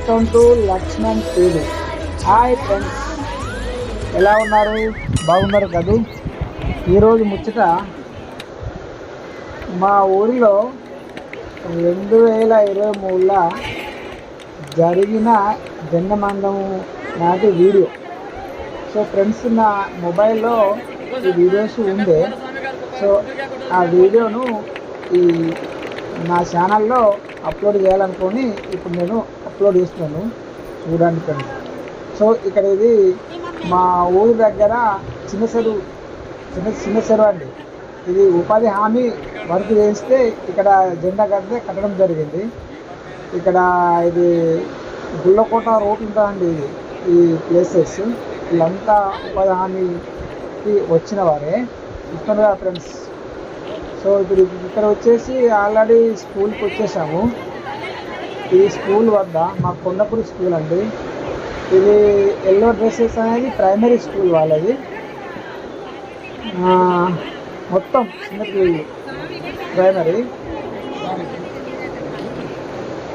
Welcome to Lakshman TV. Hi friends, ఎలా ఉన్నారు? బాగున్నారు కదూ? ఈరోజు ముచ్చట, మా ఊరిలో 2023లో జరిగిన జెండమందం నాటి వీడియో. సో ఫ్రెండ్స్, నా మొబైల్లో ఈ వీడియోస్ ఉండే. సో ఆ వీడియోను నా ఛానల్లో అప్లోడ్ చేయాలనుకొని ఇప్పుడు నేను అప్లోడ్ చేస్తున్నాను, చూడండి ఫ్రెండ్స్. సో ఇక్కడ ఇది మా ఊరి దగ్గర చిన్న చెరువు అండి. ఇది ఉపాధి హామీ వర్క్ చేస్తే ఇక్కడ జెండా గద్దె కట్టడం జరిగింది. ఇక్కడ ఇది గుళ్ళకోట రోడ్ ఉంటుందండి. ఈ ప్లేసెస్ వీళ్ళంతా ఉపాధి హామీకి వచ్చిన వారే ఇస్తున్నారు కదా ఫ్రెండ్స్. సో ఇప్పుడు ఇక్కడ వచ్చేసి ఆల్రెడీ స్కూల్కి వచ్చేసాము. ఈ స్కూల్ వద్ద మా కొండపూరి స్కూల్ అండి. ఇది ఎల్లో డ్రెస్సెస్ అనేది ప్రైమరీ స్కూల్ వాళ్ళది. మొత్తం చిన్నపిల్లలు ప్రైమరీ.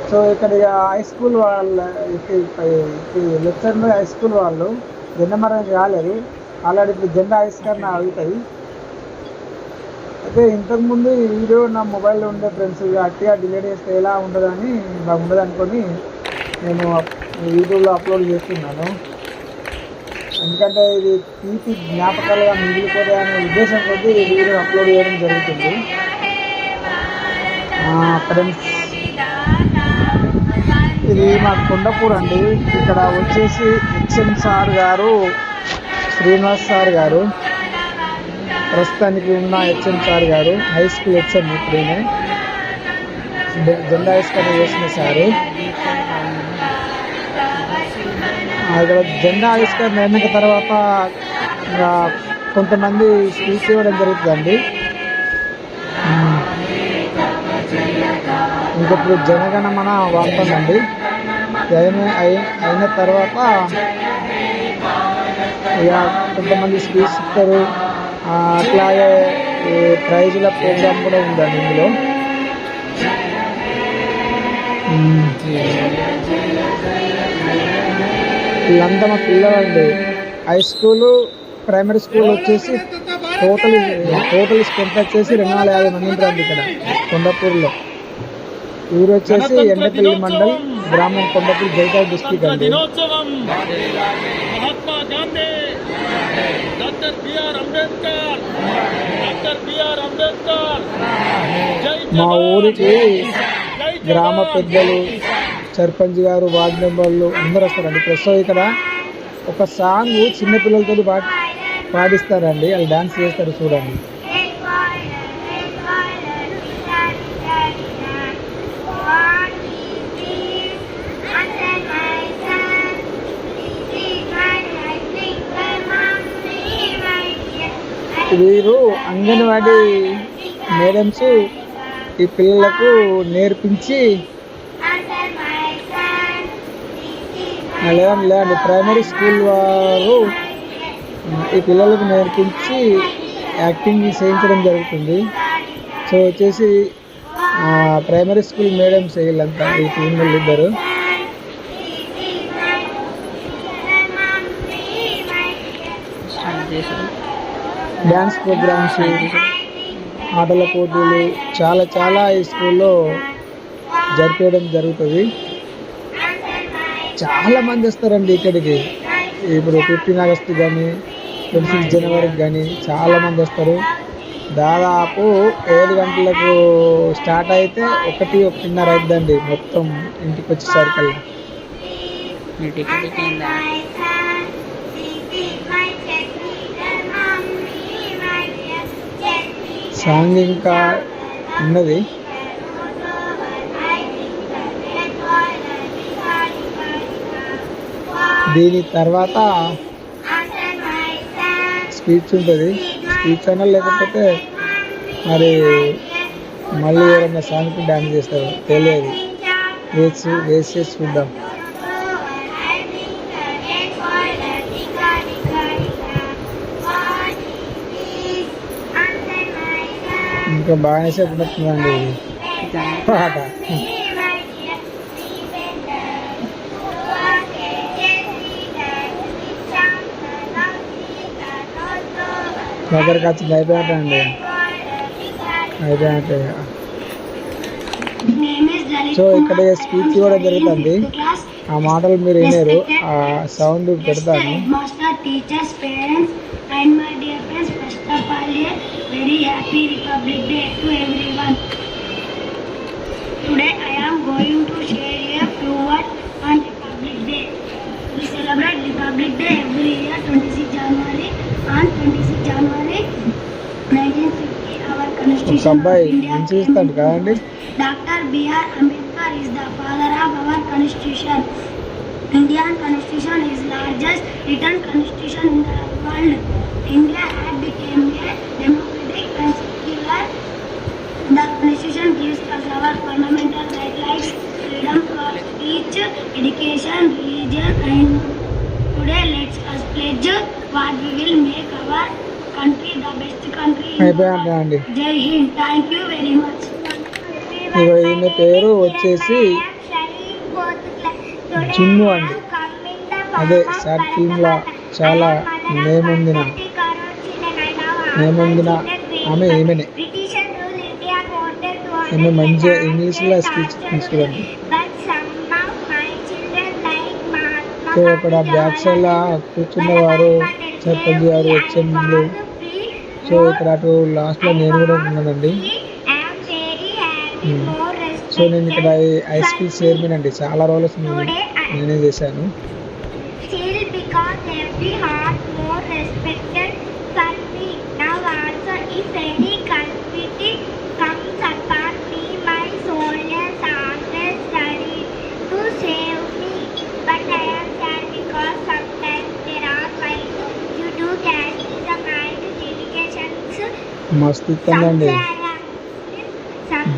సో ఇక్కడ హై స్కూల్ వాళ్ళ లెక్చర్ హై స్కూల్ వాళ్ళు జెండమరం కాలేదు. ఆల్రెడీ ఇప్పుడు జెండా ఆవిష్కరణ అవుతాయి. అయితే ఇంతకుముందు ఈ వీడియో నా మొబైల్లో ఉండే ఫ్రెండ్స్, గట్టిగా డిలీట్ చేస్తే ఎలా ఉండదని బాగుండదు అనుకొని నేను యూట్యూబ్లో అప్లోడ్ చేస్తున్నాను. ఎందుకంటే ఇది తీపి జ్ఞాపకాలుగా మిగిలిపోతాయనే ఉద్దేశం కొద్దీ ఈ వీడియో అప్లోడ్ చేయడం జరుగుతుంది. ఫ్రెండ్స్, ఇది మా కొండపూర్ అండి. ఇక్కడ వచ్చేసి హెచ్ఎం సార్ గారు, శ్రీనివాస్ సార్ గారు, ప్రస్తుతానికి ఉన్న హెచ్ఎం సార్ గారు, హై స్కూల్ హెచ్ఎం. ఇప్పుడేనే జెండా ఆవిష్కరణ చేసిన సారు. ఇక్కడ జెండా ఆవిష్కరణ అయిన తర్వాత కొంతమంది స్పీచ్ ఇవ్వడం జరుగుతుందండి. ఇంకప్పుడు జనగణమన వాడుతుందండి. అయిన తర్వాత ఇక కొంతమంది స్పీచ్ ఇస్తారు. అట్లాగే ప్రైజుల ప్రోగ్రామ్ కూడా ఉందండి ఇందులో. వీళ్ళంతా మా పిల్లలండి. హై స్కూలు, ప్రైమరీ స్కూల్ వచ్చేసి టోటల్ స్ట్రెంత్ వచ్చేసి 250 మంది ఉంటారండి ఇక్కడ కొండపూర్లో. ఊరు వచ్చేసి ఎండపల్లి మండల్, గ్రామం కొండపూర్, జైతాల్ డిస్ట్రిక్ట్ అండి. మా ఊరికి గ్రామ పెద్దలు, సర్పంచ్ గారు, వార్డు మెంబర్లు అందరూ వస్తారండి. ప్రస్తుతం ఇక్కడ ఒక సాంగ్ చిన్నపిల్లలతో పాడిస్తారండి. వాళ్ళు డాన్స్ చేస్తారు, చూడండి. వీరు అంగన్వాడీ మేడమ్స్ ఈ పిల్లలకు నేర్పించి, లేదండి ప్రైమరీ స్కూల్ వారు ఈ పిల్లలకు నేర్పించి యాక్టింగ్ చేయించడం జరుగుతుంది. సో వచ్చేసి ప్రైమరీ స్కూల్ మేడమ్స్ వీళ్ళంతా, ఈ పిల్లలు ఇద్దరు. డ్యాన్స్ ప్రోగ్రామ్స్, ఆటల పోటీలు చాలా ఈ స్కూల్లో జరిపేయడం జరుగుతుంది. చాలామంది వస్తారండి ఇక్కడికి. ఇప్పుడు 15 ఆగస్టు కానీ 26 జనవరికి కానీ చాలామంది వస్తారు. దాదాపు 7 గంటలకు స్టార్ట్ అయితే 1-1:30 అవుతుందండి మొత్తం ఇంటికి వచ్చేసరికల్లా. సాంగ్ ఇంకా ఉన్నది. దీని తర్వాత స్పీచ్ ఉంటుంది. స్పీచ్ అన్నా లేకపోతే మరి మళ్ళీ ఎవరైనా సాంగ్కి డాన్స్ చేస్తారు, తెలియదు. వేసి చూద్దాం. ఇంకా బాగానే చెప్పినట్టుందండి ఇది పాట. దగ్గరకు వచ్చింది అయిపోయాటండి అయిపోయాట. సో ఇక్కడ స్పీచ్ కూడా జరుగుతుంది, ఆ మాటలు మీరు వినేరు, ఆ సౌండ్ పెడతాను. Today I am going to share a few words on Republic Day. We celebrate Republic Day every year 26 January. On 26 January 1950 our constitution of India came into force. Dr. B.R. Ambedkar is the father of our constitution. Indian constitution is largest written constitution in the world. India had become a democratic and secular. The Constitution gives us our fundamental rights, freedom of speech, education, religion, and today let us pledge what we will make our country the best country in the world. Jai Hind. Thank you very much. ఈమె పేరు వచ్చేసి జున్ను అండి, అదే short ఫిల్మ్లో చాలా నేముందిన ఆమె ఈమెనే. ఈమె మంచిగా ఇంగ్లీష్లో స్పీచ్ తీసుకురండి. సో ఇక్కడ బ్యాక్ సైడ్లో కూర్చున్నవారు సర్పంచ్ గారు, హెచ్ఎంలు. సో ఇక్కడ అటు లాస్ట్లో నేను కూడా ఉన్నానండి. సో నేను ఇక్కడ హై స్కూల్ చైర్మన్ అండి, చాలా రోజులు నేనే చేశాను. మస్తు ఇస్తుందండి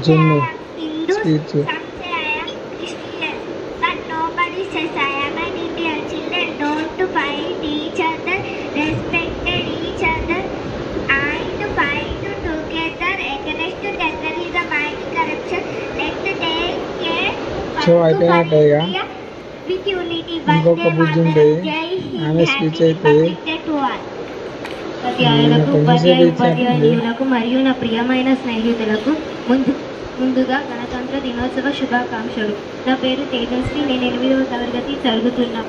జున్ను స్పీచ్. సో అయిపోయినట్టే ఇక ఇంకొక బుజ్జి ఉంటుంది, ఆమె స్పీచ్ అయితే ఉపాధ్యాయులకు మరియు నా ప్రియమైన స్నేహితులకు ముందుగా గణతంత్ర దినోత్సవ శుభాకాంక్షలు. నా పేరు తేజస్వి, నేను 8వ తరగతి చదువుతున్నా.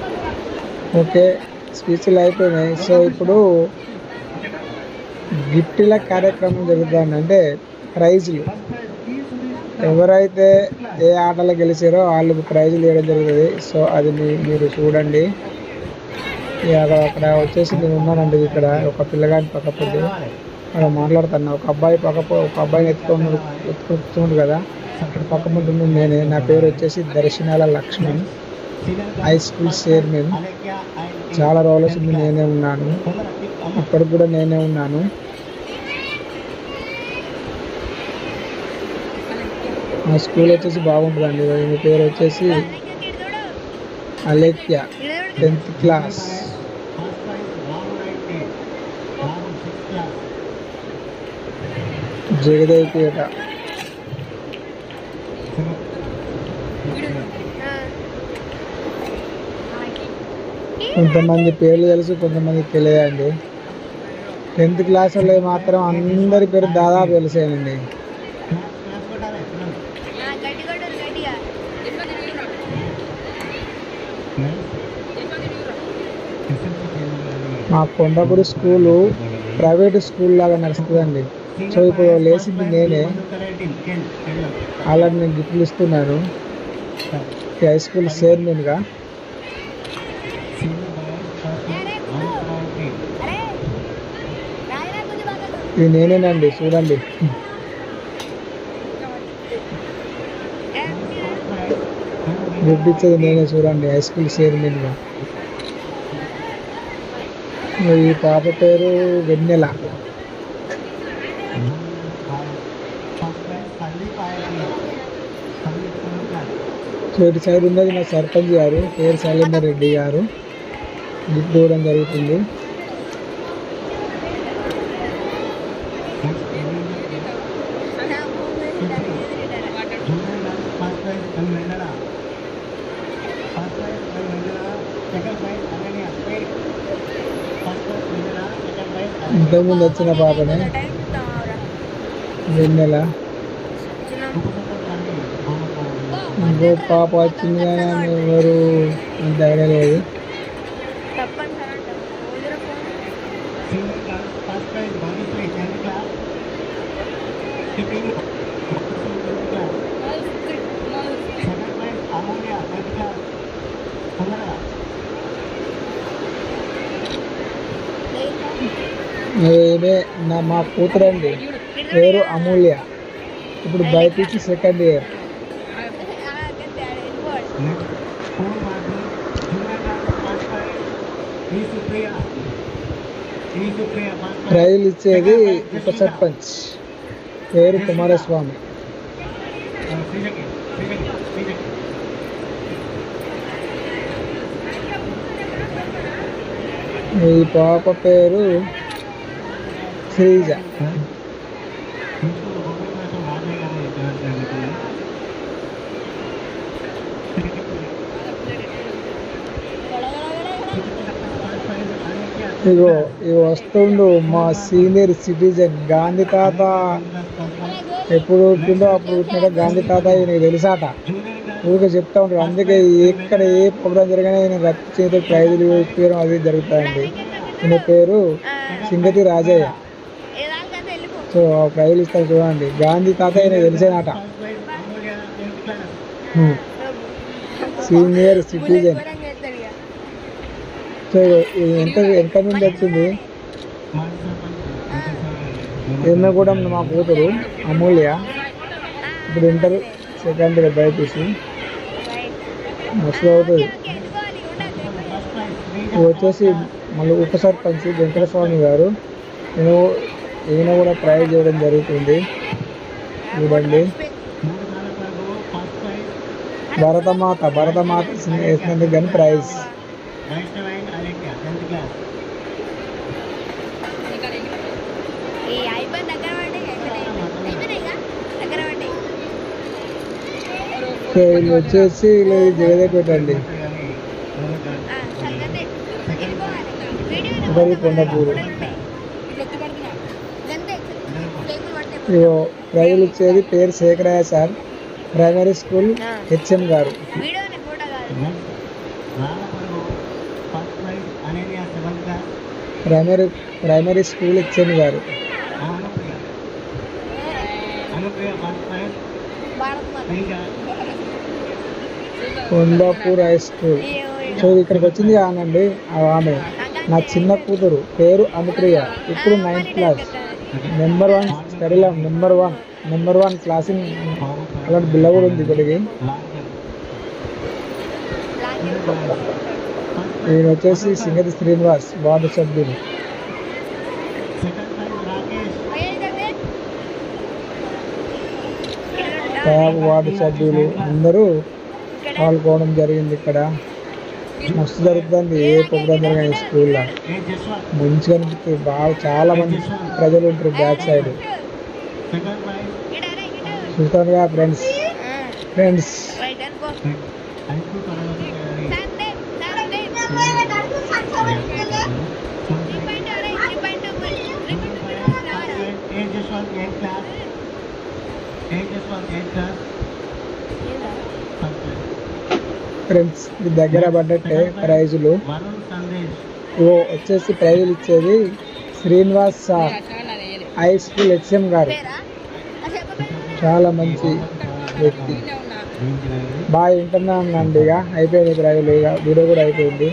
ఓకే, స్పీచ్లు అయిపోయినాయి. సో ఇప్పుడు గిఫ్ట్ల కార్యక్రమం జరుగుతుంది, అంటే ప్రైజులు. ఎవరైతే ఏ ఆటలో గెలిచారో వాళ్ళకు ప్రైజులు ఇవ్వడం జరుగుతుంది. సో అది మీరు చూడండి. అక్కడ వచ్చేసి నేను ఉన్నానండి, ఇక్కడ ఒక పిల్లగాని పక్కపోతే అక్కడ మాట్లాడుతున్నా. ఒక అబ్బాయిని ఎత్తుకుంటున్నాడు కదా, అక్కడ పక్కకుంటుంది నేనే. నా పేరు వచ్చేసి దర్శనాల లక్ష్మణ్, హై స్కూల్ చైర్మన్. చాలా రోజులు నేనే ఉన్నాను, అప్పటికి కూడా నేనే ఉన్నాను. మా స్కూల్ వచ్చేసి బాగుంటుందండి. మీ పేరు వచ్చేసి అలేఖ్య, 10th క్లాస్. జగదేవిపేట. కొంతమంది పేర్లు తెలుసు, కొంతమంది తెలియదండి. 10th క్లాస్ వాళ్ళు మాత్రం అందరి పేరు దాదాపు తెలిసేనండి. మా కొండపూడి స్కూలు ప్రైవేట్ స్కూల్ లాగా నడుస్తుందండి. సో ఇప్పుడు లేచింది నేనే, అలా నేను గిఫ్ట్లు ఇస్తున్నాను హై స్కూల్ చైర్మన్గా. ఇది నేనేనండి, చూడండి. గిఫ్ట్ ఇచ్చేది నేనే, చూడండి, హై స్కూల్ చైర్మన్గా. ఈ పాప పేరు వెన్నెల. సో ఇటు సైడ్ ఉన్నది మా సర్పంచ్ గారు, పేరు శైలేందర్ రెడ్డి గారు. గిఫ్ట్ ఇవ్వడం జరుగుతుంది. ఇంతకుముందు వచ్చిన పాపనే వెన్నెల. ఇంకో పాప వచ్చింది కానీ ఆమె ఎవరు అంత ఐడియా లేదు. మా కూతురు అండి, పేరు అమూల్య. ఇప్పుడు బైపీసీ సెకండ్ ఇయర్. ప్రైజులు ఇచ్చేది ఉప సర్పంచ్, పేరు కుమారస్వామి. ఈ పాప పేరు శ్రీజ. ఇగో వస్తుండు మా సీనియర్ సిటిజన్ గాంధీ తాత. ఎప్పుడు పుట్టిందో అప్పుడు పుట్టినాక గాంధీ తాత ఈయనకి తెలుసాట, ఊరికే చెప్తా ఉంటాడు. అందుకే ఎక్కడ ఏ ప్రోగ్రాం జరిగినా ఈయన రక్త చేతి ప్రైజులు ఇప్పించడం అది జరుగుతాయండి. ఈయన పేరు సింగతి రాజయ్య. సో ఆ ప్రైజులు ఇస్తాను చూడండి. గాంధీ తాత ఈయన తెలిసేనట, సీనియర్ సిటిజన్. సో ఎంత నుండి వచ్చింది ఈయన కూడా మా కూతురు అమూల్య. ఇప్పుడు ఇంటర్ సెకండ్ ఇయర్ బైపీసీ మస్తు అవుతుంది. వచ్చేసి మళ్ళీ ఉప సర్పంచ్ వెంకటస్వామి గారు. ఈయన కూడా ప్రైజ్ చేయడం జరుగుతుంది. చూడండి, భరతమాత వేసినందుకు కానీ ప్రైజ్. ఇది వచ్చేసి జగదేపేటండి, కొండపూరు. ప్రైజులు ఇచ్చేది పేరు Sekharaiah sir, primary school HM గారు. ప్రైమరీ స్కూల్ హెచ్ఎం గారు. Kondapur high school. సో ఇక్కడికి వచ్చింది కానండి ఆమె నా చిన్న కూతురు, పేరు అనుప్రియ. ఇప్పుడు 9th క్లాస్, నెంబర్ 1 స్టడీలో నెంబర్ 1 క్లాసింగ్. అలాంటి బిల్ల కూడా ఉంది ఇక్కడికి. ఈయన వచ్చేసి సింగతి శ్రీనివాస్, వార్డు సభ్యులు. వార్డు సభ్యులు అందరూ పాల్గొనడం జరిగింది. ఇక్కడ మస్తు జరుగుతుంది. ఏ ప్రోగ్రాం జరిగిన ఈ స్కూల్లో మంచిగా అనిపిస్తుంది. బాగా చాలా మంది ప్రజలు ఉంటారు బ్యాక్ సైడ్. చూస్తానుగా ఫ్రెండ్స్. ఫ్రెండ్స్ ఇది దగ్గర పడ్డట్టే ప్రైజులు. వచ్చేసి ప్రైజులు ఇచ్చేది Srinivas sir, high school HM గారు. చాలా మంచి వ్యక్తి. బాగా వింటున్నాను అండి. ఇక అయిపోయింది ప్రైజులు, ఇక వీడియో కూడా అయిపోయింది.